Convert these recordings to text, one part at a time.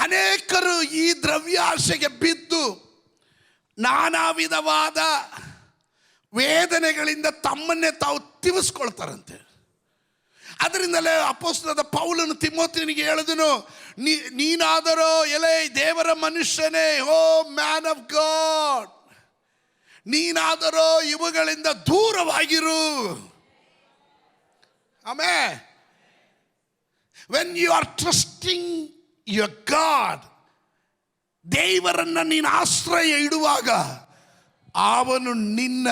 ಅನೇಕರು ಈ ದ್ರವ್ಯಾಶೆಗೆ ಬಿದ್ದು ನಾನಾ ವಿಧವಾದ ವೇದನೆಗಳಿಂದ ತಮ್ಮನ್ನೇ ತಾವು ತಿವಿಸ್ಕೊಳ್ತಾರಂತೆ. ಅದರಿಂದಲೇ ಅಪೊಸ್ತಲನಾದ ಪೌಲನು ತಿಮೋಥಿಯನಿಗೆ ಹೇಳಿದನು, ನೀನಾದರೋ ಎಲೆ ದೇವರ ಮನುಷ್ಯನೇ, ಓ ಮ್ಯಾನ್ ಆಫ್ ಗಾಡ್, ನೀನಾದರೋ ಇವುಗಳಿಂದ ದೂರವಾಗಿರು. Amen. When you are trusting your God, ದೇವರನ್ನ ನೀನು ಆಶ್ರಯ ಇಡುವಾಗ ಅವನು ನಿನ್ನ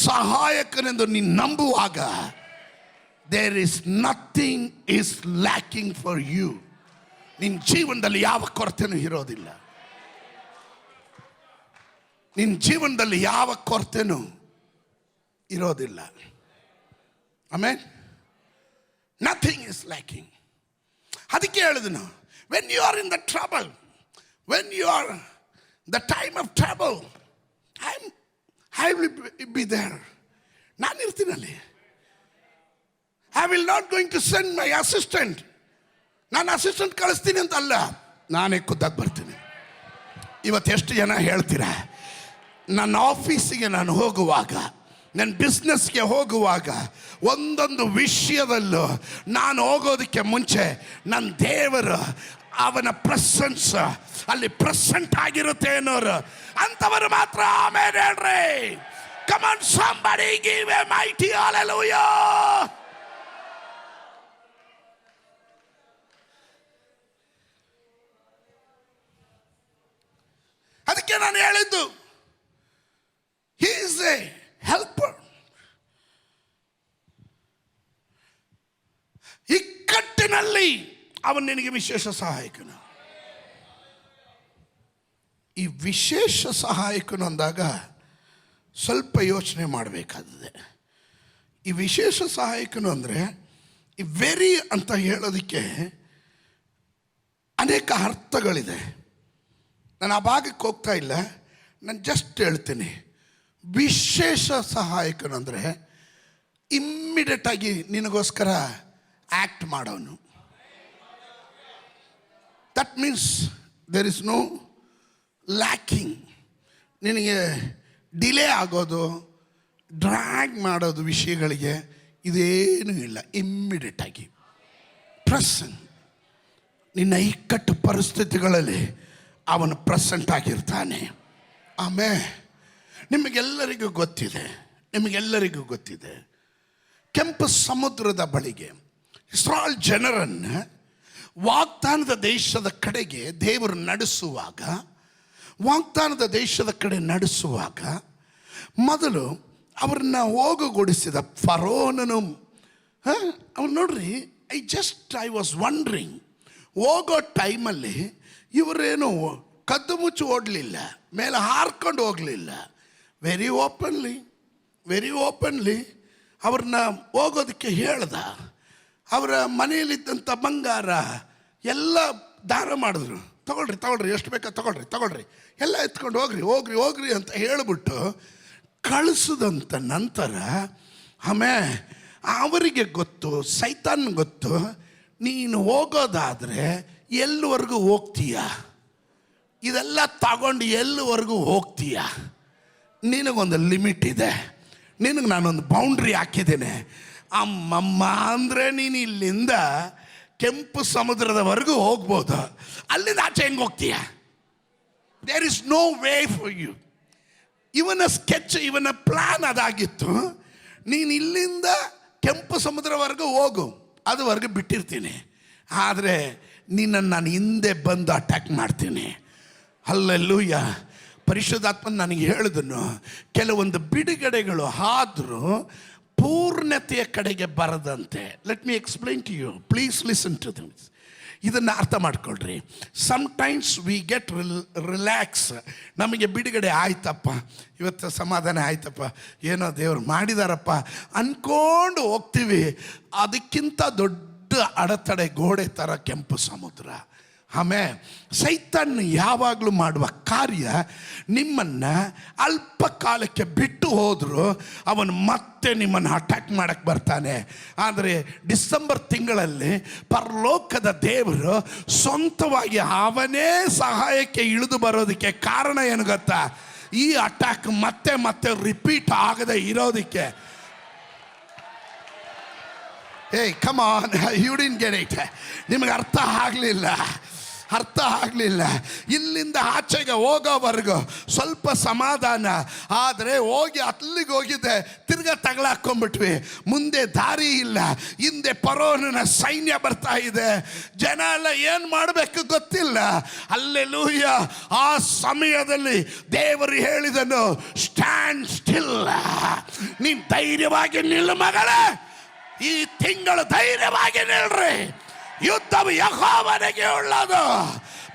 ಸಹಾಯಕನೆಂದು ನೀನು ನಂಬುವಾಗ, there is nothing is lacking for you. ನಿನ್ನ ಜೀವನದಲ್ಲಿ ಯಾವ ಕೊರತೆನೂ ಇರೋದಿಲ್ಲ. ನಿನ್ನ ಜೀವನದಲ್ಲಿ ಯಾವ ಕೊರತೆನೂ ಇರೋದಿಲ್ಲ. ಆಮೆನ್. Nothing is lacking. ಅದಕ್ಕೆ ಹೇಳಿದನು, when you are in the trouble, when you are the time of trouble, I will be there. ನಾನು ಇರ್ತೀನಲ್ಲಿ. I will not going to send my assistant. ನಾನು ಅಸಿಸ್ಟೆಂಟ್ ಕಳಿಸ್ತೀನಿ ಅಂತ ಅಲ್ಲ, ನಾನೇ ಖುದ್ದಾಗಿ ಬರ್ತೀನಿ. ಇವತ್ತು ಎಷ್ಟು ಜನ ಹೇಳ್ತೀರಾ, ನನ್ನ ಆಫೀಸಿಗೆ ನಾನು ಹೋಗುವಾಗ, ನನ್ನ ಬಿಸ್ನೆಸ್ಗೆ ಹೋಗುವಾಗ, ಒಂದೊಂದು ವಿಷಯದಲ್ಲೂ ನಾನು ಹೋಗೋದಕ್ಕೆ ಮುಂಚೆ ನನ್ನ ದೇವರು ಅವನ ಪ್ರೆಸೆನ್ಸ್ ಅಲ್ಲಿ ಪ್ರೆಸೆಂಟ್ ಆಗಿರುತ್ತೆ ಅನ್ನೋರು ಅಂಥವರು ಮಾತ್ರ ಆಮೆನ್ ಹೇಳ್ರಿ. Come on, somebody give a mighty hallelujah. ಅದಕ್ಕೆ ನಾನು ಹೇಳಿದ್ದು, he is a helper. ಇಕ್ಕಟ್ಟಿನಲ್ಲಿ ಅವನು ನಿನಗೆ ವಿಶೇಷ ಸಹಾಯಕನು. ಈ ವಿಶೇಷ ಸಹಾಯಕನು ಅಂದಾಗ ಸ್ವಲ್ಪ ಯೋಚನೆ ಮಾಡಬೇಕಾಗಿದೆ. ಈ ವಿಶೇಷ ಸಹಾಯಕನು ಅಂದರೆ ಈ ವೆರಿ ಅಂತ ಹೇಳೋದಕ್ಕೆ ಅನೇಕ ಅರ್ಥಗಳಿದೆ. ನಾನು ಆ ಭಾಗಕ್ಕೆ ಹೋಗ್ತಾ ಇಲ್ಲ, ನಾನು ಜಸ್ಟ್ ಹೇಳ್ತೀನಿ. ವಿಶೇಷ ಸಹಾಯಕನು ಅಂದರೆ ಇಮ್ಮಿಡಿಯೇಟಾಗಿ ನಿನಗೋಸ್ಕರ ಆ್ಯಕ್ಟ್ ಮಾಡೋನು. That means there is no lacking. ನಿನಗೆ ಡಿಲೇ ಆಗೋದು, ಡ್ರ್ಯಾಗ್ ಮಾಡೋದು ವಿಷಯಗಳಿಗೆ ಇದೇನೂ ಇಲ್ಲ. ಇಮ್ಮಿಡಿಯೇಟಾಗಿ ಪ್ರೆಸೆಂಟ್, ನಿನ್ನ ಇಕ್ಕಟ್ಟು ಪರಿಸ್ಥಿತಿಗಳಲ್ಲಿ ಅವನು ಪ್ರೆಸೆಂಟ್ ಆಗಿರ್ತಾನೆ. ಆಮೇಲೆ ನಿಮಗೆಲ್ಲರಿಗೂ ಗೊತ್ತಿದೆ, ಕೆಂಪು ಸಮುದ್ರದ ಬಳಿಗೆ ಇಸ್ರಾಯೇಲ್ ಜನರನ್ನು ವಾಗ್ದಾನದ ದೇಶದ ಕಡೆಗೆ ದೇವರು ನಡೆಸುವಾಗ ಮೊದಲು ಅವ್ರನ್ನ ಹೋಗುಗೊಡಿಸಿದ ಫರೋನನು. ಅವ್ರು ನೋಡ್ರಿ, ಐ ವಾಸ್ ವಂಡ್ರಿಂಗ್, ಹೋಗೋ ಟೈಮಲ್ಲಿ ಇವರೇನು ಕದ್ದು ಮುಚ್ಚಿ ಓಡಲಿಲ್ಲ, ಮೇಲೆ ಹಾರ್ಕೊಂಡು ಹೋಗಲಿಲ್ಲ. ವೆರಿ ಓಪನ್ಲಿ ಅವ್ರನ್ನ ಹೋಗೋದಕ್ಕೆ ಹೇಳ್ದ. ಅವರ ಮನೆಯಲ್ಲಿದ್ದಂಥ ಬಂಗಾರ ಎಲ್ಲ ದಾನ ಮಾಡಿದ್ರು. ತಗೊಳ್ರಿ, ಎಷ್ಟು ಬೇಕಾ ತಗೊಳ್ರಿ, ಎಲ್ಲ ಎತ್ಕೊಂಡು ಹೋಗ್ರಿ ಅಂತ ಹೇಳಿಬಿಟ್ಟು ಕಳಿಸಿದಂಥ ನಂತರ ಆಮೇಲೆ ಅವರಿಗೆ ಗೊತ್ತು, ಸೈತಾನ್ ಗೊತ್ತು, ನೀನು ಹೋಗೋದಾದರೆ ಎಲ್ಲಿವರೆಗೂ ಹೋಗ್ತೀಯ, ಇದೆಲ್ಲ ತಗೊಂಡು ಎಲ್ಲಿವರೆಗೂ ಹೋಗ್ತೀಯ, ನಿನಗೊಂದು ಲಿಮಿಟ್ ಇದೆ, ನಿನಗೆ ನಾನೊಂದು ಬೌಂಡ್ರಿ ಹಾಕಿದ್ದೇನೆ. ಅಮ್ಮಮ್ಮ ಅಂದರೆ ನೀನು ಇಲ್ಲಿಂದ ಕೆಂಪು ಸಮುದ್ರದವರೆಗೂ ಹೋಗ್ಬೋದು, ಅಲ್ಲಿಂದ ಆಚೆ ಹೆಂಗೆ ಹೋಗ್ತೀಯ? There is no way for you. ಇವನ ಸ್ಕೆಚ್, ಇವನ ಪ್ಲ್ಯಾನ್ ಅದಾಗಿತ್ತು. ನೀನು ಇಲ್ಲಿಂದ ಕೆಂಪು ಸಮುದ್ರವರೆಗೂ ಹೋಗು, ಅದುವರೆಗೂ ಬಿಟ್ಟಿರ್ತೀನಿ, ಆದರೆ ನಿನ್ನನ್ನು ನಾನು ಹಿಂದೆ ಬಂದು ಅಟ್ಯಾಕ್ ಮಾಡ್ತೀನಿ. ಹಲ್ಲೆಲೂಯ. ಪರಿಶುದ್ಧಾತ್ಮ ನನಗೆ ಹೇಳಿದನು, ಕೆಲವೊಂದು ಬಿಡುಗಡೆಗಳು ಆದರೂ ಪೂರ್ಣತೆಯ ಕಡೆಗೆ ಬರದಂತೆ. Let me explain to you, please listen to this. ಇದನ್ನು ಅರ್ಥ ಮಾಡ್ಕೊಳ್ರಿ. Sometimes we get relax. ನಮಗೆ ಬಿಡುಗಡೆ ಆಯ್ತಪ್ಪ, ಇವತ್ತು ಸಮಾಧಾನ ಆಯ್ತಪ್ಪ, ಏನೋ ದೇವರು ಮಾಡಿದಾರಪ್ಪ ಅಂದ್ಕೊಂಡು ಹೋಗ್ತೀವಿ. ಅದಕ್ಕಿಂತ ದೊಡ್ಡ ಅಡೆತಡೆ ಗೋಡೆ ಥರ ಕೆಂಪು ಸಮುದ್ರ. ಆಮೇಲೆ ಸೈತಾನ್ ಯಾವಾಗಲೂ ಮಾಡುವ ಕಾರ್ಯ, ನಿಮ್ಮನ್ನು ಅಲ್ಪ ಕಾಲಕ್ಕೆ ಬಿಟ್ಟು ಹೋದರೂ ಅವನು ಮತ್ತೆ ನಿಮ್ಮನ್ನು ಅಟ್ಯಾಕ್ ಮಾಡಕ್ಕೆ ಬರ್ತಾನೆ. ಆದರೆ ಡಿಸೆಂಬರ್ ತಿಂಗಳಲ್ಲಿ ಪರಲೋಕದ ದೇವರು ಸ್ವಂತವಾಗಿ ಅವನೇ ಸಹಾಯಕ್ಕೆ ಇಳಿದು ಬರೋದಕ್ಕೆ ಕಾರಣ ಏನು ಗೊತ್ತಾ? ಈ ಅಟ್ಯಾಕ್ ಮತ್ತೆ ಮತ್ತೆ ರಿಪೀಟ್ ಆಗದೆ ಇರೋದಕ್ಕೆ. Hey come on, you didn't get it. ನಿಮಗೆ ಅರ್ಥ ಆಗಲಿಲ್ಲ. ಇಲ್ಲಿಂದ ಆಚೆಗೆ ಹೋಗೋವರೆಗೂ ಸ್ವಲ್ಪ ಸಮಾಧಾನ, ಆದರೆ ಅಲ್ಲಿಗೆ ಹೋಗಿದ್ದೆ ತಿರ್ಗಾ ತಗಲಾಕೊಂಡ್ಬಿಟ್ವಿ. ಮುಂದೆ ದಾರಿ ಇಲ್ಲ, ಹಿಂದೆ ಫರೋಹನ ಸೈನ್ಯ ಬರ್ತಾ ಇದೆ, ಜನ ಎಲ್ಲ ಏನು ಮಾಡಬೇಕು ಗೊತ್ತಿಲ್ಲ. ಹಲ್ಲೆಲೂಯ. ಆ ಸಮಯದಲ್ಲಿ ದೇವರು ಹೇಳಿದನು, ಸ್ಟ್ಯಾಂಡ್ ಸ್ಟಿಲ್, ನೀನು ಧೈರ್ಯವಾಗಿ ನಿಲ್ಲು ಮಗಳೇ, ಈ ತಿಂಗಳು ಧೈರ್ಯವಾಗಿ ನಿಲ್ರಿ, ಯುದ್ಧವು ಯೆಹೋವನಿಗೆ ಉಳ್ಳದು.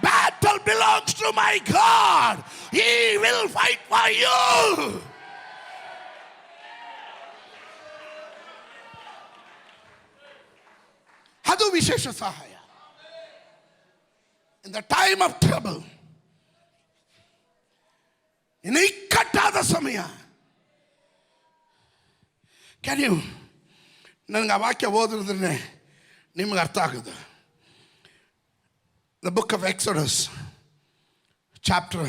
Battle belongs to my God, he will fight for you. ಅದು ವಿಶೇಷ ಸಹಾಯ in the time of trouble. ಇನ್ನು ಇಕ್ಕಟ್ಟಾದ ಸಮಯ. ಕ್ಯಾನ್ ಯು, ನನಗೆ ಆ ವಾಕ್ಯ ಓದಿದ್ರೆ ನಿಮ್ಗೆ ಅರ್ಥ ಆಗೋದು. The book of Exodus chapter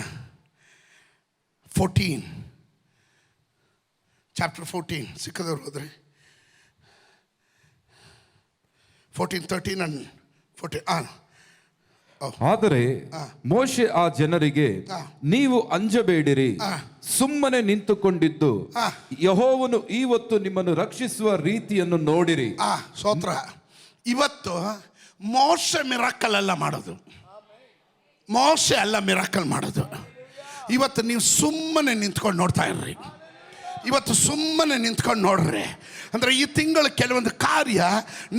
14 ಸಿಕ್ಕದವ್ರು ಹೋದ್ರೆ 14, 13 and 14. ಆದರೆ ಮೋಶೆ ಆ ಜನರಿಗೆ, ನೀವು ಅಂಜಬೇಡಿರಿ, ಸುಮ್ಮನೆ ನಿಂತುಕೊಂಡಿದ್ದು ಯೆಹೋವನು ಇವತ್ತು ನಿಮ್ಮನ್ನು ರಕ್ಷಿಸುವ ರೀತಿಯನ್ನು ನೋಡಿರಿ. ಸ್ತೋತ್ರ. ಇವತ್ತು ಮೋಶೆ ಮಿರಾಕಲ್ ಅಲ್ಲ ಮಾಡೋದು, ಮೋಶೆ ಅಲ್ಲ ಮಿರಾಕಲ್ ಮಾಡೋದು. ಇವತ್ತು ನೀವು ಸುಮ್ಮನೆ ನಿಂತ್ಕೊಂಡು ನೋಡ್ತಾ ಇರ್ರಿ. ಇವತ್ತು ಸುಮ್ಮನೆ ನಿಂತ್ಕೊಂಡು ನೋಡ್ರಿ. ಅಂದರೆ ಈ ತಿಂಗಳ ಕೆಲವೊಂದು ಕಾರ್ಯ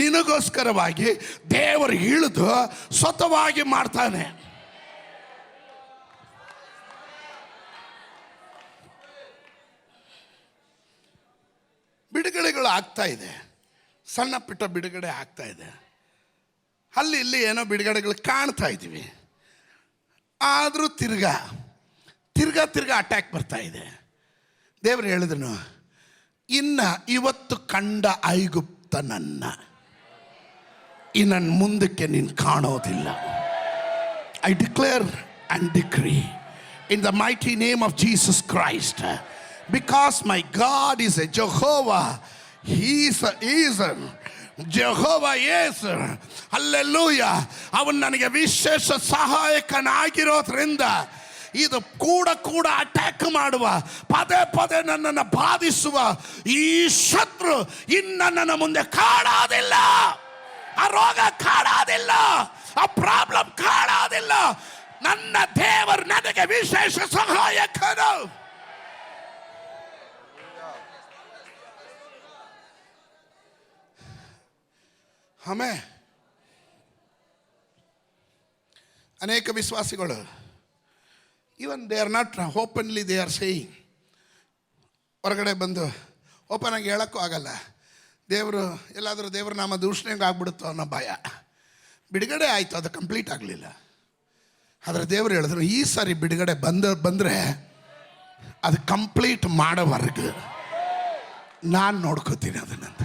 ನಿನಗೋಸ್ಕರವಾಗಿ ದೇವರು ಇಳಿದು ಸ್ವತಃವಾಗಿ ಮಾಡ್ತಾನೆ. ಬಿಡುಗಡೆಗಳು ಆಗ್ತಾ ಇದೆ, ಸಣ್ಣ ಪುಟ್ಟ ಬಿಡುಗಡೆ ಆಗ್ತಾ ಇದೆ. ಅಲ್ಲಿ ಇಲ್ಲಿ ಏನೋ ಬಿಡುಗಡೆಗಳು ಕಾಣ್ತಾ ಇದ್ದೀವಿ. ಆದರೂ ತಿರ್ಗಾ ಅಟ್ಯಾಕ್ ಬರ್ತಾ ಇದೆ. ದೇವರು ಹೇಳಿದನು, ಇನ್ನು ಇವತ್ತು ಕಂಡ ಐಗುಪ್ತನನ್ನು ಇನ್ನು ಮುಂದಕ್ಕೆ ನೀನು ಕಾಣೋದಿಲ್ಲ. I declare and decree in the mighty name of Jesus Christ, because my god is A Jehovah, Jehovah Yesu. Hallelujah. ಅವನು ನನಗೆ ವಿಶೇಷ ಸಹಾಯಕನಾಗಿರೋದ್ರಿಂದ ಇದು ಕೂಡ ಅಟ್ಯಾಕ್ ಮಾಡುವ, ಪದೇ ಪದೇ ನನ್ನನ್ನು ಬಾಧಿಸುವ ಈ ಶತ್ರು ಇನ್ನು ನನ್ನ ಮುಂದೆ ಕಾಣೋದಿಲ್ಲ. ಆ ರೋಗ ಕಾಣೋದಿಲ್ಲ, ಆ ಪ್ರಾಬ್ಲಮ್ ಕಾಣೋದಿಲ್ಲ. ನನ್ನ ದೇವರು ನನಗೆ ವಿಶೇಷ ಸಹಾಯಕನು. ಆಮೇಲೆ ಅನೇಕ ವಿಶ್ವಾಸಿಗಳು, even they are not openly they are saying, ಹೊರಗಡೆ ಬಂದು ಓಪನ್ ಆಗಿ ಹೇಳೋಕ್ಕೂ ಆಗಲ್ಲ. ದೇವರು ಎಲ್ಲಾದರೂ ದೇವ್ರ ನಾಮ ದೂಷಣೆಗೆ ಆಗ್ಬಿಡುತ್ತೋ ಅನ್ನೋ ಭಯ. ಬಿಡುಗಡೆ ಆಯಿತು, ಅದು ಕಂಪ್ಲೀಟ್ ಆಗಲಿಲ್ಲ. ಆದರೆ ದೇವರು ಹೇಳಿದ್ರು, ಈ ಸಾರಿ ಬಿಡುಗಡೆ ಬಂದರೆ ಅದು ಕಂಪ್ಲೀಟ್ ಮಾಡೋವರೆಗೂ ನಾನು ನೋಡ್ಕೋತೀನಿ ಅದನ್ನಂತ.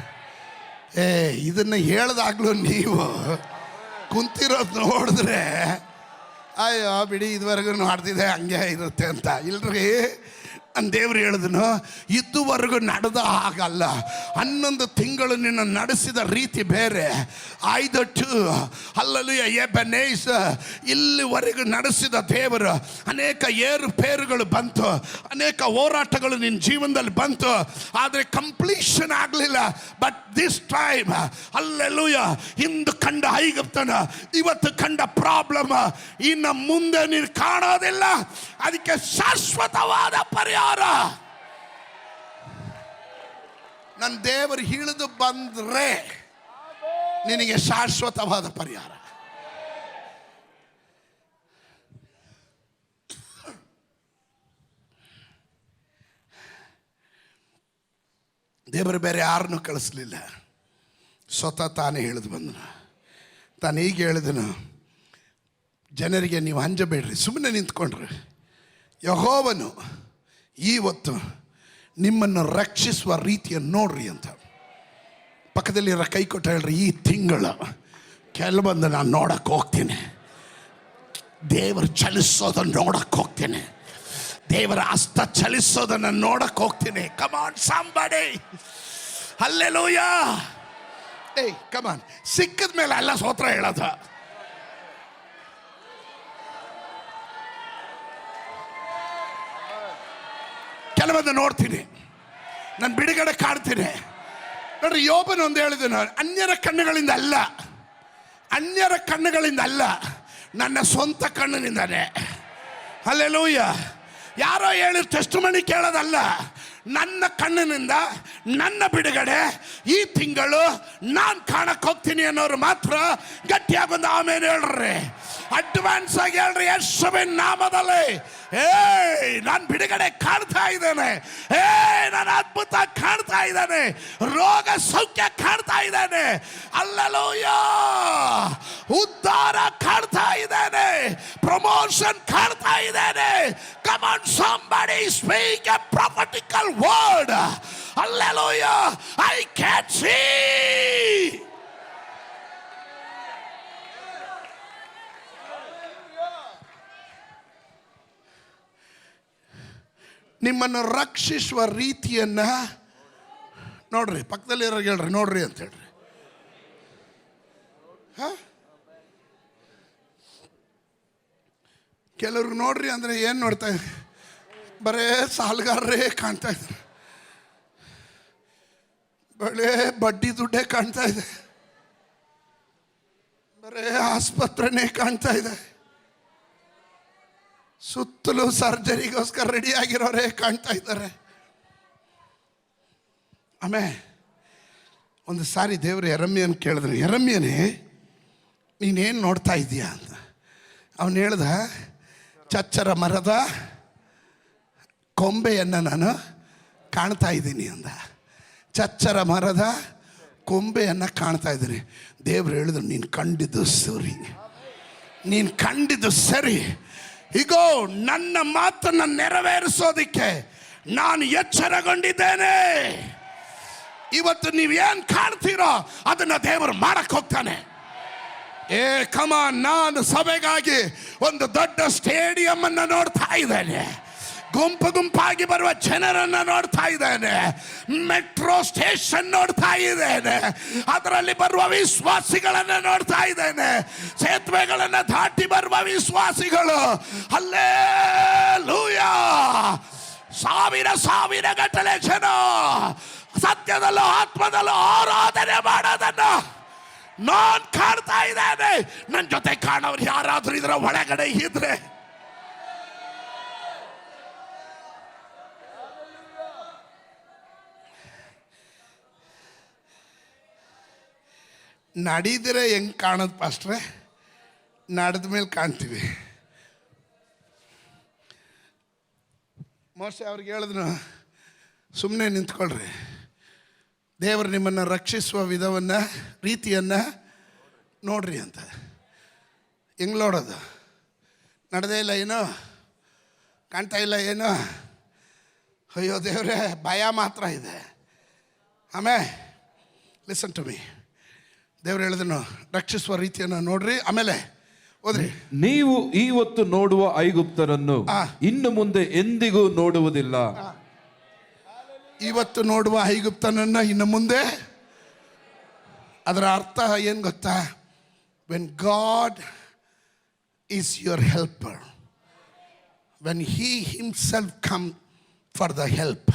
ಇದನ್ನು ಹೇಳ್ದಾಗ್ಲೂ ನೀವು ಕುಂತಿರೋದು ನೋಡಿದ್ರೆ ಅಯ್ಯೋ ಬಿಡಿ ಇದುವರೆಗೂ ಮಾಡ್ತಿದ್ದೆ ಹಂಗೆ ಇರುತ್ತೆ ಅಂತ. ಇಲ್ರಿ, ದೇವ್ರು ಹೇಳಿದನು, ಇದುವರೆಗೂ ನಡೆದ ಹಾಗಲ್ಲ. 11 ತಿಂಗಳು ನಿನ್ನ ನಡೆಸಿದ ರೀತಿ ಬೇರೆ. ಆಯ್ದಟ್ಟು ಅಲ್ಲಲ್ಲಿಯ ಎಬೆನೇಸ್ ಇಲ್ಲಿವರೆಗೂ ನಡೆಸಿದ ದೇವರು ಅನೇಕ ಏರುಪೇರುಗಳು ಬಂತು, ಅನೇಕ ಹೋರಾಟಗಳು ನಿನ್ನ ಜೀವನದಲ್ಲಿ ಬಂತು, ಆದರೆ ಕಂಪ್ಲೀಷನ್ ಆಗಲಿಲ್ಲ. ಬಟ್ ದಿಸ್ ಟೈಮ್ ಅಲ್ಲೆಲೂಯ, ಇಂದು ಕಂಡ ಐಗುಪ್ತನ ಇವತ್ತು ಕಂಡ ಪ್ರಾಬ್ಲಮ್ ಇನ್ನು ಮುಂದೆ ನೀನು ಕಾಣೋದಿಲ್ಲ. ಅದಕ್ಕೆ ಶಾಶ್ವತವಾದ ಪರಿಹಾರ ನನ್ನ ದೇವರು ಇಳಿದು ಬಂದ್ರೆ ನಿನಗೆ ಶಾಶ್ವತವಾದ ಪರಿಹಾರ. ದೇವರು ಬೇರೆ ಯಾರನ್ನೂ ಕಳಿಸ್ಲಿಲ್ಲ, ಸ್ವತಃ ತಾನೇ ಇಳಿದು ಬಂದನು. ತಾನು ಹೀಗೆ ಹೇಳಿದನು, ಜನರಿಗೆ ನೀವು ಹಂಜಬೇಡ್ರಿ, ಸುಮ್ಮನೆ ನಿಂತ್ಕೊಂಡ್ರಿ. ಯೆಹೋವನು ಇವತ್ತು ನಿಮ್ಮನ್ನು ರಕ್ಷಿಸುವ ರೀತಿಯನ್ನು ನೋಡ್ರಿ ಅಂತ. ಪಕ್ಕದಲ್ಲಿರೋ ಕೈ ಕೊಟ್ಟು ಹೇಳ್ರಿ, ಈ ತಿಂಗಳು ಕೆಲವೊಂದು ನಾನು ನೋಡಕ್ಕೆ ಹೋಗ್ತೀನಿ. ದೇವರು ಚಲಿಸೋದನ್ನು ನೋಡಕ್ಕೆ ಹೋಗ್ತೀನಿ. ದೇವರ ಹಸ್ತ ಚಲಿಸೋದನ್ನು ನೋಡಕ್ಕೆ ಹೋಗ್ತೀನಿ. ಕಮಾನ್ ಸಂಬಡಿ, ಹಲ್ಲೆಲೂಯಾ. ಏಯ್ ಕಮಾನ್, ಸಿಕ್ಕಿದ ಮೇಲೆ ಎಲ್ಲ ಸ್ತೋತ್ರ ಹೇಳೋದು. ಕೆಲವೊಂದು ನೋಡ್ತೀನಿ, ನಾನು ಬಿಡುಗಡೆ ಕಾಡ್ತೀನಿ. ನೋಡ್ರಿ, ಯೋಬನು ಒಂದು ಹೇಳಿದನು, ಅನ್ಯರ ಕಣ್ಣುಗಳಿಂದ ಅಲ್ಲ, ಅನ್ಯರ ಕಣ್ಣುಗಳಿಂದ ಅಲ್ಲ, ನನ್ನ ಸ್ವಂತ ಕಣ್ಣಿನಿಂದಾನೆ. ಹಲ್ಲೆಲೂಯ. ಯಾರೋ ಹೇಳಿ ಟೆಸ್ಟ್ ಮನಿ ಕೇಳೋದಲ್ಲ, ನನ್ನ ಕಣ್ಣಿನಿಂದ ನನ್ನ ಬಿಡುಗಡೆ ಈ ತಿಂಗಳು ನಾನು ಕಾಣಕ್ಕೆ ಹೋಗ್ತೀನಿ ಅನ್ನೋರು ಮಾತ್ರ ಗಟ್ಟಿಯಾಗೊಂದು ಆಮೇಲೆ ಹೇಳ್ರಿ, ಅಡ್ವಾನ್ಸ್ ಆಗಿ ಹೇಳ್ರಿ, ಯೇಸುವಿನ ನಾಮದಲ್ಲಿ ನಾನು ಬಿಡುಗಡೆ ಕಾಣ್ತಾ ಇದ್ದೇನೆ. ನಾನು ಅದ್ಭುತ ಕಾಣ್ತಾ ಇದ್ದಾನೆ, ರೋಗ ಸೌಖ್ಯ ಕಾಣ್ತಾ ಇದ್ದಾನೆ. ಹಲ್ಲೆಲೂಯಾ. ಉದ್ಧಾರ ಕಾಣ್ತಾ ಇದ್ದಾನೆ, ಪ್ರಮೋಷನ್ ಕಾಣ್ತಾ ಇದ್ದಾನೆ. Come on somebody, speak a prophetical word. Hallelujah. I can see. ನಿಮ್ಮನ್ನು ರಕ್ಷಿಸುವ ರೀತಿಯನ್ನ ನೋಡ್ರಿ. ಪಕ್ಕದಲ್ಲಿರೋ ಹೇಳ್ರಿ, ನೋಡ್ರಿ ಅಂತ ಹೇಳ್ರಿ. ಕೆಲವ್ರಿಗೆ ನೋಡ್ರಿ ಅಂದರೆ ಏನು ನೋಡ್ತಾ ಇದ್ದಾರೆ? ಬರೇ ಸಾಲಗಾರರೇ ಕಾಣ್ತಾ ಇದ್ದಾರೆ, ಬರೇ ಬಡ್ಡಿ ದುಡ್ಡೇ ಕಾಣ್ತಾ ಇದೆ, ಬರೇ ಆಸ್ಪತ್ರೆನೇ ಕಾಣ್ತಾ ಇದೆ, ಸುತ್ತಲೂ ಸರ್ಜರಿಗೋಸ್ಕರ ರೆಡಿ ಆಗಿರೋರೇ ಕಾಣ್ತಾ ಇದ್ದಾರೆ. ಆಮೇಲೆ ಒಂದು ಸಾರಿ ದೇವರು ಯೆರೆಮೀಯನ ಕೇಳಿದ್ರು, ಯೆರೆಮೀಯನೇ ನೀನೇನು ನೋಡ್ತಾ ಇದೀಯಾ ಅಂತ. ಅವನು ಹೇಳ್ದ, ಚಚ್ಚರ ಮರದ ಕೊಂಬೆಯನ್ನು ನಾನು ಕಾಣ್ತಾ ಇದ್ದೀನಿ ಅಂದ. ಚಚ್ಚರ ಮರದ ಕೊಂಬೆಯನ್ನು ಕಾಣ್ತಾ ಇದ್ದೀನಿ. ದೇವರು ಹೇಳಿದ್ರು, ನೀನು ಕಂಡಿದ್ದು ಸರಿ, ನೀನು ಕಂಡಿದ್ದು ಸರಿ. ಈಗೋ ನನ್ನ ಮಾತನ್ನು ನೆರವೇರಿಸೋದಿಕ್ಕೆ ನಾನು ಎಚ್ಚರಗೊಂಡಿದ್ದೇನೆ. ಇವತ್ತು ನೀವೇನು ಕಾಣ್ತೀರೋ ಅದನ್ನು ದೇವರು ಮಾಡಕ್ಕೆ ಹೋಗ್ತಾನೆ. ನಾನು ಸಭೆಗಾಗಿ ಒಂದು ದೊಡ್ಡ ಸ್ಟೇಡಿಯಂ ಅನ್ನು ನೋಡ್ತಾ ಇದ್ದೇನೆ, ಗುಂಪು ಗುಂಪಾಗಿ ಬರುವ ಜನರನ್ನು ನೋಡ್ತಾ ಇದ್ದೇನೆ, ಮೆಟ್ರೋ ಸ್ಟೇಷನ್ ನೋಡ್ತಾ ಇದ್ದೇನೆ, ಅದರಲ್ಲಿ ಬರುವ ವಿಶ್ವಾಸಿಗಳನ್ನು ನೋಡ್ತಾ ಇದ್ದೇನೆ, ಸೇತುವೆಗಳನ್ನು ದಾಟಿ ಬರುವ ವಿಶ್ವಾಸಿಗಳು. ಹಲ್ಲೆಲೂಯಾ. ಸಾವಿರ ಸಾವಿರ ಗಟ್ಟಲೆ ಜನ ಸತ್ಯದಲ್ಲೂ ಆತ್ಮದಲ್ಲೂ ಆರಾಧನೆ ಮಾಡೋದನ್ನು ನಾನು ಕಾಣ್ತಾ ಇದ್ದೇನೆ. ನನ್ನ ಜೊತೆ ಕಾಣೋರು ಯಾರಾದ್ರೂ ಇದರ ಒಳಗಡೆ ಇದ್ರೆ ನಡೀದ್ರೆ ಹೆಂಗೆ ಕಾಣೋದು ಪಾಸ್ಟ್ರೆ? ನಡೆದ ಮೇಲೆ ಕಾಣ್ತೀವಿ. ಮೋಶೆ ಅವ್ರಿಗೆ ಹೇಳಿದ್ರು, ಸುಮ್ಮನೆ ನಿಂತ್ಕೊಳ್ರಿ, ದೇವರು ನಿಮ್ಮನ್ನು ರಕ್ಷಿಸುವ ವಿಧವನ್ನು ರೀತಿಯನ್ನು ನೋಡ್ರಿ ಅಂತ. ಹೆಂಗೆ ನೋಡೋದು? ನಡೆದೇ ಇಲ್ಲ ಏನೋ, ಕಾಣ್ತಾ ಇಲ್ಲ ಏನೋ, ಅಯ್ಯೋ ದೇವರೇ ಭಯ ಮಾತ್ರ ಇದೆ. ಆಮೇಲೆ ಲಿಸನ್ ಟು ಮೀ, ದೇವ್ರು ಹೇಳಿದನು ರಕ್ಷಿಸುವ ರೀತಿಯನ್ನು ನೋಡ್ರಿ. ಆಮೇಲೆ ಓದ್ರಿ, ನೀವು ಇವತ್ತು ನೋಡುವ ಐಗುಪ್ತರನ್ನು ಇನ್ನು ಮುಂದೆ ಎಂದಿಗೂ ನೋಡುವುದಿಲ್ಲ. ಇವತ್ತು ನೋಡುವ ಐಗುಪ್ತನನ್ನ ಇನ್ನು ಮುಂದೆ, ಅದರ ಅರ್ಥ ಏನು ಗೊತ್ತಾ? When God is your helper, when he himself come for the help,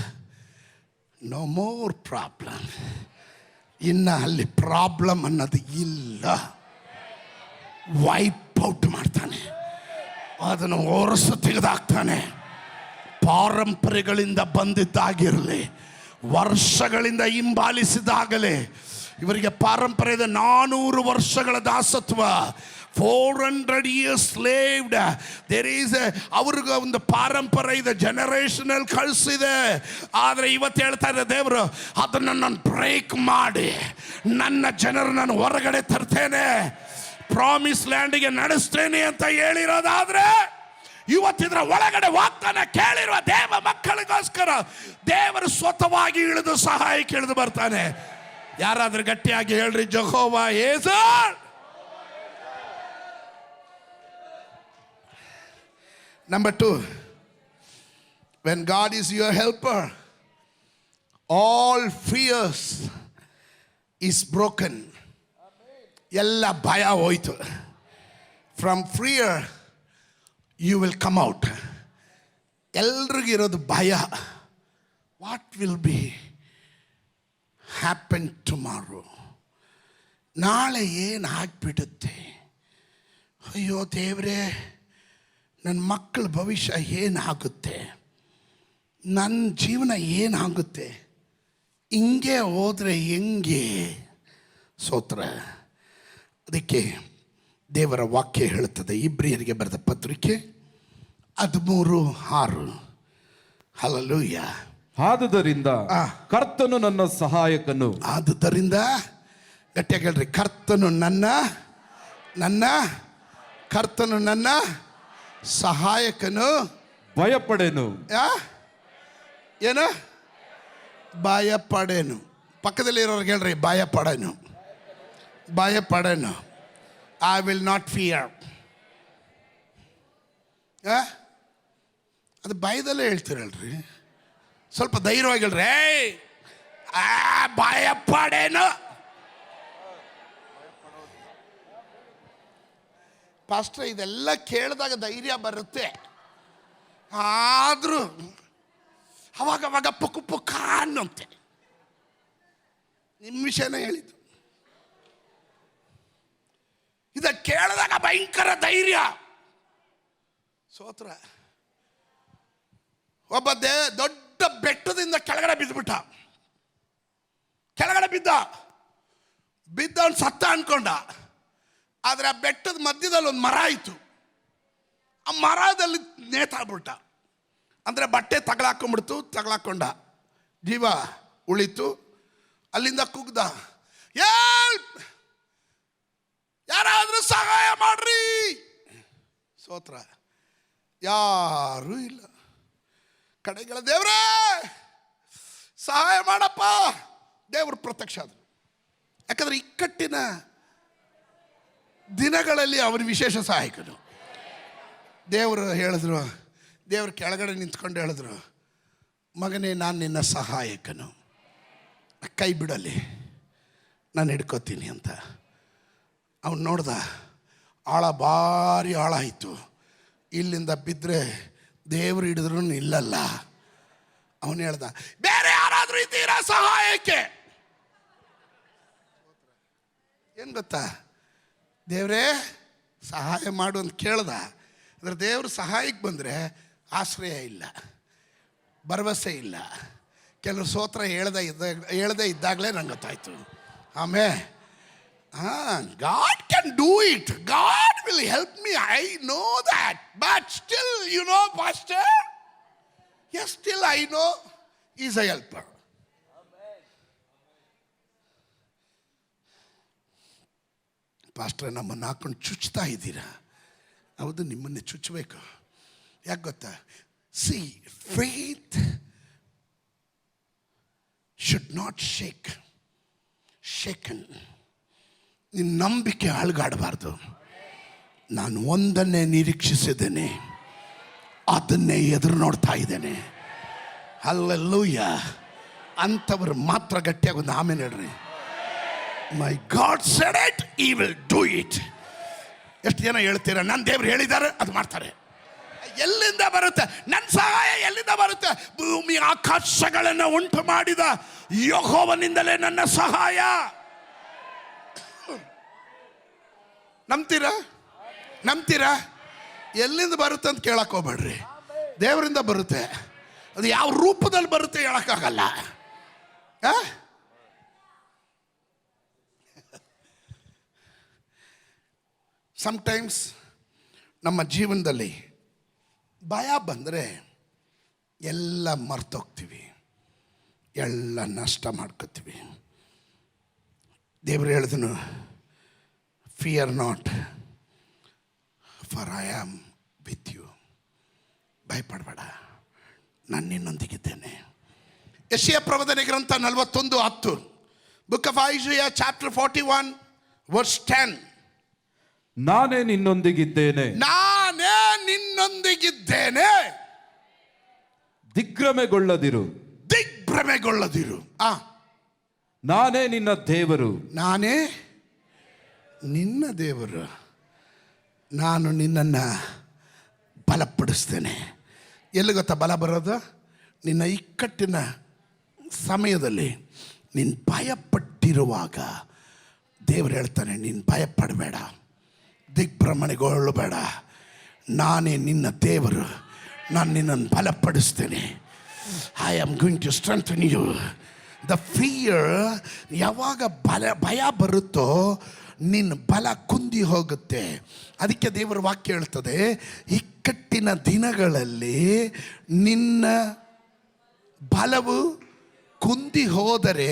no more problem. ಇನ್ನು ಅಲ್ಲಿ ಪ್ರಾಬ್ಲಮ್ ಅನ್ನೋದು ಇಲ್ಲ. ವೈಪ್ ಔಟ್ ಮಾಡ್ತಾನೆ, ಅದನ್ನು ಹೊರಸು ತೆಗೆದಾಕ್ತಾನೆ. ಪಾರಂಪರೆಗಳಿಂದ ಬಂದಿದ್ದಾಗಿರಲಿ, ವರ್ಷಗಳಿಂದ ಹಿಂಬಾಲಿಸಿದಾಗಲೇ, ಇವರಿಗೆ ಪಾರಂಪರೆ ಇದೆ. 400 ವರ್ಷಗಳ ದಾಸತ್ವ, 400 years slaved. ದೇರ್ ಈಸ್ ಅವ್ರಿಗೆ ಒಂದು ಪಾರಂಪರೆ ಇದೆ, ಜನರೇಷನಲ್ ಕಳಿಸಿದೆ. ಆದರೆ ಇವತ್ತು ಹೇಳ್ತಾ ಇದೆ ದೇವರು, ಅದನ್ನು ನಾನು ಬ್ರೇಕ್ ಮಾಡಿ ನನ್ನ ಜನರು ನಾನು ಹೊರಗಡೆ ತರ್ತೇನೆ. ಪ್ರಾಮಿಸ್ ಲ್ಯಾಂಡ್ಗೆ ನಡೆಸ್ತೇನೆ ಅಂತ ಹೇಳಿರೋದಾದ್ರೆ, ಇವತ್ತಿದ್ರ ಒಳಗಡೆ ವಾಗ್ದಾನ ಕೇಳಿರುವ ದೇವ ಮಕ್ಕಳಿಗೋಸ್ಕರ ದೇವರು ಸ್ವತಃವಾಗಿ ಇಳಿದು ಸಹಾಯಕ್ಕೆ ಇಳಿದು ಬರ್ತಾನೆ. ಯಾರಾದ್ರೂ ಗಟ್ಟಿಯಾಗಿ ಹೇಳ್ರಿ, Jehovah is. Number 2, when God is your helper, all fears is broken. ಎಲ್ಲ ಭಯ ಹೋಯ್ತು. From fear you will come out. ಎಲ್ರಿಗಿರೋದು ಭಯ. What will be happen tomorrow? ನಾಳೆ ಏನು ಆಗ್ಬಿಡುತ್ತೆ? ಅಯ್ಯೋ ದೇವರೇ, ನನ್ನ ಮಕ್ಕಳ ಭವಿಷ್ಯ ಏನಾಗುತ್ತೆ? ನನ್ನ ಜೀವನ ಏನಾಗುತ್ತೆ? ಹಿಂಗೆ ಹೋದರೆ ಹೆಂಗೆ? ಸ್ತೋತ್ರ. ಅದಕ್ಕೆ ದೇವರ ವಾಕ್ಯ ಹೇಳುತ್ತದೆ, ಇಬ್ರಿಯರಿಗೆ ಬರೆದ ಪತ್ರಿಕೆ 13:6. ಹಲ್ಲೆಲೂಯಾ. ಆದುದರಿಂದ ಕರ್ತನು ನನ್ನ ಸಹಾಯಕನು. ಆದುದರಿಂದ ಗಟ್ಟಿಯಾಗಿ ಹೇಳ್ರಿ, ಕರ್ತನು ನನ್ನ ಸಹಾಯಕನು. ಭಯಪಡೆನು. ಏನು? ಭಯಪಡೆನು. ಪಕ್ಕದಲ್ಲಿ ಇರೋರ್ಗೆ ಹೇಳ್ರಿ, ಭಯಪಡೆನು. I will not fear. ಅದು ಭಯದಲ್ಲೇ ಹೇಳ್ತೀರಲ್ರಿ. ಸ್ವಲ್ಪ ಧೈರ್ಯವಾಗಿ ಹೇಳ್ರಿ, ಭಯಪಡೇನು. ಪಾಸ್ಟ್ರೆ, ಇದೆಲ್ಲ ಕೇಳಿದಾಗ ಧೈರ್ಯ ಬರುತ್ತೆ, ಆದರೂ ಅವಾಗ ಪುಕ್ಕ ಅನ್ನುತ್ತೆ. ನಿಮ್ಮ ವಿಷಯನೇ ಹೇಳಿದ್ದು. ಇದ ಕೇಳಿದಾಗ ಭಯಂಕರ ಧೈರ್ಯ. ಸ್ತೋತ್ರ. ಒಬ್ಬ ದೊಡ್ಡ ಬೆಟ್ಟದಿಂದ ಕೆಳಗಡೆ ಬಿದ್ದ. ಬಿದ್ದವನು ಸತ್ತ ಅನ್ಕೊಂಡ. ಆದರೆ ಆ ಬೆಟ್ಟದ ಮಧ್ಯದಲ್ಲಿ ಒಂದು ಮರ ಇತ್ತು. ಆ ಮರದಲ್ಲಿ ನೇತಾಡ್ಬಿಟ್ಟ. ಅಂದರೆ ಬಟ್ಟೆ ತಗಲಾಕೊಂಡ. ಜೀವ ಉಳಿತು. ಅಲ್ಲಿಂದ ಕುಗ್ದ, ಯಾರಾದರೂ ಸಹಾಯ ಮಾಡ್ರಿ. ಸ್ತೋತ್ರ. ಯಾರೂ ಇಲ್ಲ. ಕಡೆಗಳ ದೇವ್ರೇ ಸಹಾಯ ಮಾಡಪ್ಪ. ದೇವರು ಪ್ರತ್ಯಕ್ಷ ಆದರು. ಯಾಕಂದ್ರೆ ಇಕ್ಕಟ್ಟಿನ ದಿನಗಳಲ್ಲಿ ಅವರ ವಿಶೇಷ ಸಹಾಯಕನು. ದೇವರು ಹೇಳಿದ್ರು, ದೇವರು ಕೆಳಗಡೆ ನಿಂತ್ಕೊಂಡು ಹೇಳಿದ್ರು, ಮಗನೇ, ನಾನು ನಿನ್ನ ಸಹಾಯಕನು, ಕೈ ಬಿಡಲಿ, ನಾನು ಹಿಡ್ಕೋತೀನಿ ಅಂತ. ಅವನು ನೋಡ್ದ, ಭಾರಿ ಆಳ ಆಯಿತು. ಇಲ್ಲಿಂದ ಬಿದ್ದರೆ ದೇವರು ಹಿಡಿದ್ರು ನಿಲ್ಲಲ್ಲ. ಅವನು ಹೇಳ್ದ, ಬೇರೆ ಯಾರಾದರೂ ಇದ್ದೀರಾ ಸಹಾಯಕ್ಕೆ? ಏನು ಗೊತ್ತಾ, ದೇವರೇ ಸಹಾಯ ಮಾಡು ಅಂತ ಕೇಳ್ದ. ಅಂದರೆ ದೇವರು ಸಹಾಯಕ್ಕೆ ಬಂದರೆ ಆಶ್ರಯ ಇಲ್ಲ, ಭರವಸೆ ಇಲ್ಲ. ಕೆಲವರು ಸ್ತೋತ್ರ ಹೇಳ್ದೇ ಇದ್ದಾಗಲೇ ನಂಗೆ ಗೊತ್ತಾಯ್ತು. ಆಮೇಲೆ God can do it. God will help me. I know that. But still, Pastor, yes, still I know He's a helper. ಪಾಸ್ಟ್ರೆ, ನಮ್ಮನ್ನು ಹಾಕೊಂಡು ಚುಚ್ತಾ ಇದ್ದೀರಾ? ಹೌದು, ನಿಮ್ಮನ್ನೇ ಚುಚ್ಚಬೇಕು. ಯಾಕೆ ಗೊತ್ತಾ? C, faith should not shaken. ನಿನ್ನ ನಂಬಿಕೆ ಅಲುಗಾಡಬಾರ್ದು. ನಾನು ಒಂದನ್ನೇ ನಿರೀಕ್ಷಿಸಿದ್ದೇನೆ, ಅದನ್ನೇ ಎದುರು ನೋಡ್ತಾ ಇದ್ದೇನೆ. ಹಲ್ಲೆಲೂಯಾ. ಅಂಥವ್ರು ಮಾತ್ರ ಗಟ್ಟಿಯಾಗಿ ಒಂದು ಆಮೇಲೆ ಹೇಳ್ರಿ, my God said it, he will do it. ಎಷ್ಟು ಜನ ಹೇಳ್ತೀರಾ, ನನ್ನ ದೇವ್ರು ಹೇಳಿದ್ದಾರೆ, ಅದು ಮಾಡ್ತಾರೆ? ಎಲ್ಲಿಂದ ಬರುತ್ತೆ ನನ್ನ ಸಹಾಯ? ಎಲ್ಲಿಂದ ಬರುತ್ತೆ? ಭೂಮಿ ಆಕಾಶಗಳನ್ನು ಉಂಟು ಮಾಡಿದ ಯೆಹೋವನಿಂದಲೇ ನನ್ನ ಸಹಾಯ. ನಂಬ್ತೀರಾ? ಎಲ್ಲಿಂದ ಬರುತ್ತೆ ಅಂತ ಕೇಳಕ್ಕೆ ಹೋಗ್ಬೇಡ್ರಿ. ದೇವರಿಂದ ಬರುತ್ತೆ. ಅದು ಯಾವ ರೂಪದಲ್ಲಿ ಬರುತ್ತೆ ಹೇಳಕ್ಕಾಗಲ್ಲ. ಸಮ್ಟೈಮ್ಸ್ ನಮ್ಮ ಜೀವನದಲ್ಲಿ ಭಯ ಬಂದರೆ ಎಲ್ಲ ಮರ್ತೋಗ್ತೀವಿ, ಎಲ್ಲ ನಷ್ಟ ಮಾಡ್ಕೋತೀವಿ. ದೇವರು ಹೇಳಿದನು, fear not, for I am with you. ಭಯಪಡಬೇಡ, ನಾನು ನಿನ್ನೊಂದಿಗಿದ್ದೇನೆ. ಯೆಶಾಯ ಪ್ರವಾದನೆ ಗ್ರಂಥ 41:10. Book of Isaiah chapter 41 verse 10. ನಾನೇ ನಿನ್ನೊಂದಿಗಿದ್ದೇನೆ, ನಾನೇ ನಿನ್ನೊಂದಿಗಿದ್ದೇನೆ, ದಿಗ್ಭ್ರಮೆಗೊಳ್ಳದಿರು, ದಿಗ್ಭ್ರಮೆಗೊಳ್ಳದಿರು. ನಾನೇ ನಿನ್ನ ದೇವರು, ನಾನೇ ನಿನ್ನ ದೇವರು, ನಾನು ನಿನ್ನನ್ನು ಬಲಪಡಿಸ್ತೇನೆ. ಎಲ್ಲಿ ಗೊತ್ತಾ ಬಲ ಬರೋದು? ನಿನ್ನ ಇಕ್ಕಟ್ಟಿನ ಸಮಯದಲ್ಲಿ ನೀನು ಭಯಪಟ್ಟಿರುವಾಗ ದೇವರು ಹೇಳ್ತಾನೆ, ನೀನು ಭಯಪಡಬೇಡ, ದಿಗ್ಭ್ರಮಣೆಗೊಳ್ಳಬೇಡ, ನಾನೇ ನಿನ್ನ ದೇವರು, ನಾನು ನಿನ್ನನ್ನು ಬಲಪಡಿಸ್ತೇನೆ. I am going to strengthen you. The fear, ಯಾವಾಗ ಭಯ ಬರುತ್ತೋ ನಿನ್ನ ಬಲ ಕುಂದಿ ಹೋಗುತ್ತೆ. ಅದಕ್ಕೆ ದೇವರ ವಾಕ್ಯ ಹೇಳ್ತದೆ, ಇಕ್ಕಟ್ಟಿನ ದಿನಗಳಲ್ಲಿ ನಿನ್ನ ಬಲವು ಕುಂದಿ ಹೋದರೆ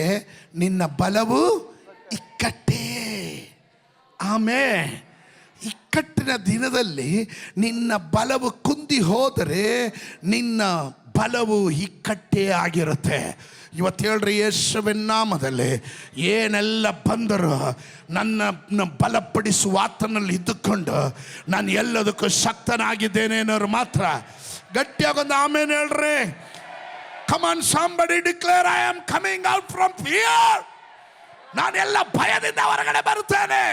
ನಿನ್ನ ಬಲವು ಇಕ್ಕಟ್ಟೇ. ಆಮೇಲೆ ಇಕ್ಕಟ್ಟಿನ ದಿನದಲ್ಲಿ ನಿನ್ನ ಬಲವು ಕುಂದಿ ಹೋದರೆ ನಿನ್ನ ಬಲವು ಇಕ್ಕಟ್ಟೇ ಆಗಿರುತ್ತೆ. ಇವತ್ತು ಹೇಳ್ರಿ, ಯೇಸುವಿನ ನಾಮದಲ್ಲಿ ಏನೆಲ್ಲ ಬಂದರೂ ನನ್ನ ಬಲಪಡಿಸುವ ಆತನಲ್ಲಿ ಇದ್ದುಕೊಂಡು ನಾನು ಎಲ್ಲದಕ್ಕೂ ಶಕ್ತನಾಗಿದ್ದೇನೆ ಅನ್ನೋರು ಮಾತ್ರ ಗಟ್ಟಿಯಾಗೊಂದು ಆಮೇಲೆ ಹೇಳ್ರಿ. Come on somebody declare, I am coming out from fear. ನಾನು ಎಲ್ಲ ಭಯದಿಂದ ಹೊರಗಡೆ ಬರುತ್ತೇನೆ.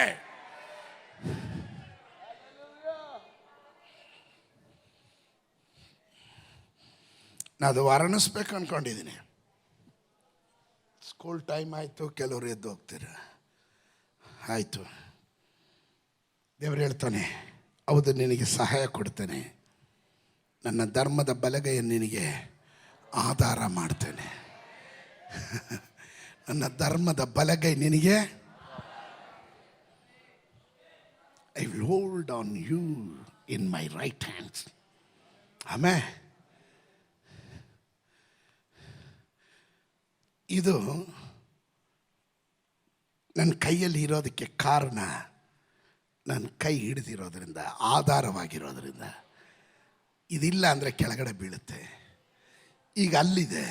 ನಾನು ಅದು ವರ್ಣಿಸ್ಬೇಕು ಅಂದ್ಕೊಂಡಿದ್ದೀನಿ. ಸ್ಕೂಲ್ ಟೈಮ್ ಆಯಿತು, ಕೆಲವರು ಎದ್ದು ಹೋಗ್ತೀರ, ಆಯಿತು. ದೇವರು ಹೇಳ್ತಾನೆ, ಹೌದು ನಿನಗೆ ಸಹಾಯ ಕೊಡ್ತೇನೆ, ನನ್ನ ಧರ್ಮದ ಬಲಗೈಯನ್ನು ನಿನಗೆ ಆಧಾರ ಮಾಡ್ತೇನೆ. ನನ್ನ ಧರ್ಮದ ಬಲಗೈ ನಿನಗೆ, I will hold on you in my right hands. ಆಮೇಲೆ ಇದು ನನ್ನ ಕೈಯಲ್ಲಿ ಇರೋದಕ್ಕೆ ಕಾರಣ, ನನ್ನ ಕೈ ಹಿಡಿದಿರೋದ್ರಿಂದ, ಆಧಾರವಾಗಿರೋದ್ರಿಂದ. ಇದಿಲ್ಲ ಅಂದರೆ ಕೆಳಗಡೆ ಬೀಳುತ್ತೆ. ಈಗ ಅಲ್ಲಿದೆ,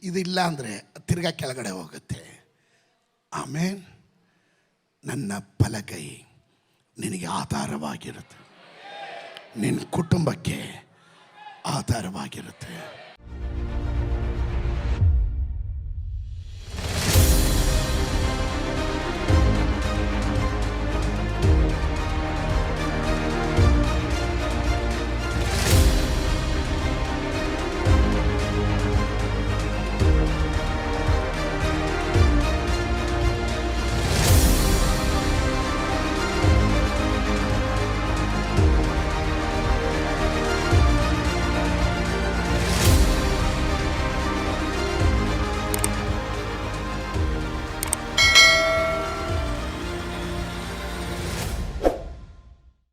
ಇದಿಲ್ಲ ಅಂದರೆ ತಿರ್ಗಾ ಕೆಳಗಡೆ ಹೋಗುತ್ತೆ. ಆಮೇಲೆ ನನ್ನ ಬಲಗೈ ನಿನಗೆ ಆಧಾರವಾಗಿರುತ್ತೆ, ನಿನ್ನ ಕುಟುಂಬಕ್ಕೆ ಆಧಾರವಾಗಿರುತ್ತೆ.